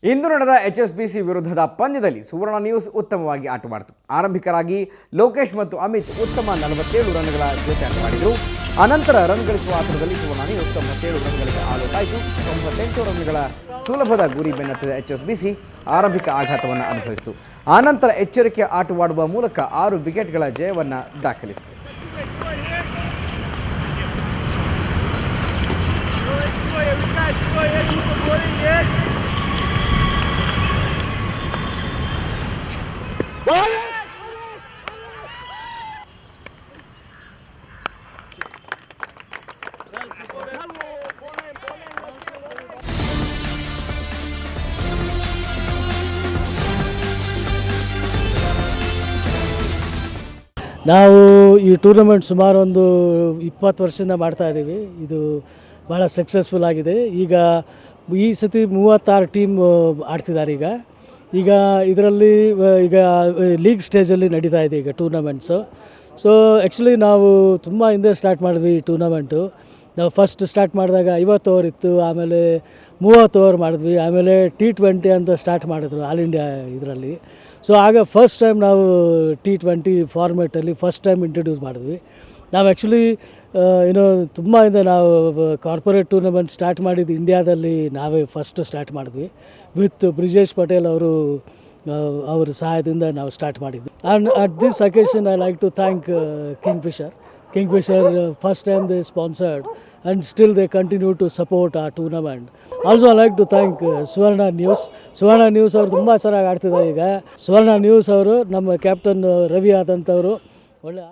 ಇಂದು ನಡೆದ HSBC ವಿರುದ್ಧದ ಪಂದ್ಯದಲ್ಲಿ ಸುವರ್ಣ ನ್ಯೂಸ್ ಉತ್ತಮವಾಗಿ ಆಟವಾಡಿತು. ಆರಂಭಿಕರಾಗಿ ಲೋಕೇಶ್ ಮತ್ತು ಅಮಿತ್ ಉತ್ತಮ 47 ರನ್ಗಳ ಜೊತೆ ಆಟವಾಡಿದರು. ಅನಂತರ ರನ್ ಗಳಿಸುವ ಆಟದಲ್ಲಿ ಸುವರ್ಣ ನ್ಯೂಸ್ 97 ರನ್ಗಳಿಗೆ ಆಲ್ಔಟ್ ಆಯಿತು. 98 ರನ್ಗಳ ಸುಲಭದ ಗುರಿ ಬೆನ್ನತ್ತಿದ HSBC ಆರಂಭಿಕ ಆಘಾತವನ್ನು ಅನುಭವಿಸಿತು. ಆನಂತರ ಎಚ್ಚರಿಕೆ ಆಟವಾಡುವ ಮೂಲಕ 6 ವಿಕೆಟ್ಗಳ ಜಯವನ್ನು ದಾಖಲಿಸಿತು. ನಾವು ಈ ಟೂರ್ನಮೆಂಟ್ ಸುಮಾರು ಒಂದು 20 ವರ್ಷದಿಂದ ಮಾಡ್ತಾ ಇದ್ದೀವಿ. ಇದು ಭಾಳ ಸಕ್ಸಸ್ಫುಲ್ ಆಗಿದೆ. ಈಗ ಈ ಸತಿ 36 ಟೀಮ್ ಆಡ್ತಿದ್ದಾರೆ. ಈಗ ಇದರಲ್ಲಿ ಈಗ ಲೀಗ್ ಸ್ಟೇಜಲ್ಲಿ ನಡೀತಾ ಇದೆ ಈಗ ಟೂರ್ನಮೆಂಟ್ಸು. ಸೊ ಆ್ಯಕ್ಚುಲಿ ನಾವು ತುಂಬ ಹಿಂದೆ ಸ್ಟಾರ್ಟ್ ಮಾಡಿದ್ವಿ ಈ ಟೂರ್ನಮೆಂಟು. ನಾವು ಫಸ್ಟ್ ಸ್ಟಾರ್ಟ್ ಮಾಡಿದಾಗ 50 ಓವರ್ ಇತ್ತು, ಆಮೇಲೆ 30 ಓವರ್ ಮಾಡಿದ್ವಿ, ಆಮೇಲೆ T20 ಅಂತ ಸ್ಟಾರ್ಟ್ ಮಾಡಿದ್ರು ಆಲ್ ಇಂಡಿಯಾ ಇದರಲ್ಲಿ. ಸೊ ಆಗ ಫಸ್ಟ್ ಟೈಮ್ ನಾವು T20 ಫಾರ್ಮೇಟಲ್ಲಿ ಫಸ್ಟ್ ಟೈಮ್ ಇಂಟ್ರೊಡ್ಯೂಸ್ ಮಾಡಿದ್ವಿ. ನಾವು ಆ್ಯಕ್ಚುಲಿ ತುಂಬ ಹಿಂದೆ ನಾವು ಕಾರ್ಪೊರೇಟ್ ಟೂರ್ನಮೆಂಟ್ ಸ್ಟಾರ್ಟ್ ಮಾಡಿದ್ದು ಇಂಡಿಯಾದಲ್ಲಿ ನಾವೇ ಫಸ್ಟ್ ಸ್ಟಾರ್ಟ್ ಮಾಡಿದ್ವಿ. ವಿತ್ ಬ್ರಿಜೇಶ್ ಪಟೇಲ್ ಅವ್ರ ಸಹಾಯದಿಂದ ನಾವು ಸ್ಟಾರ್ಟ್ ಮಾಡಿದ್ವಿ. And at this occasion I like to thank Kingfisher first time they sponsored and still they continue to support our tournament. Also I like to thank Suvarna News ಅವರು ತುಂಬ ಚೆನ್ನಾಗಿ ಆಡ್ತಿದ್ದಾರೆ. ಈಗ ಸುವರ್ಣ ನ್ಯೂಸ್ ಅವರು ನಮ್ಮ ಕ್ಯಾಪ್ಟನ್ ರವಿ ಆದಂಥವರು ಒಳ್ಳೆ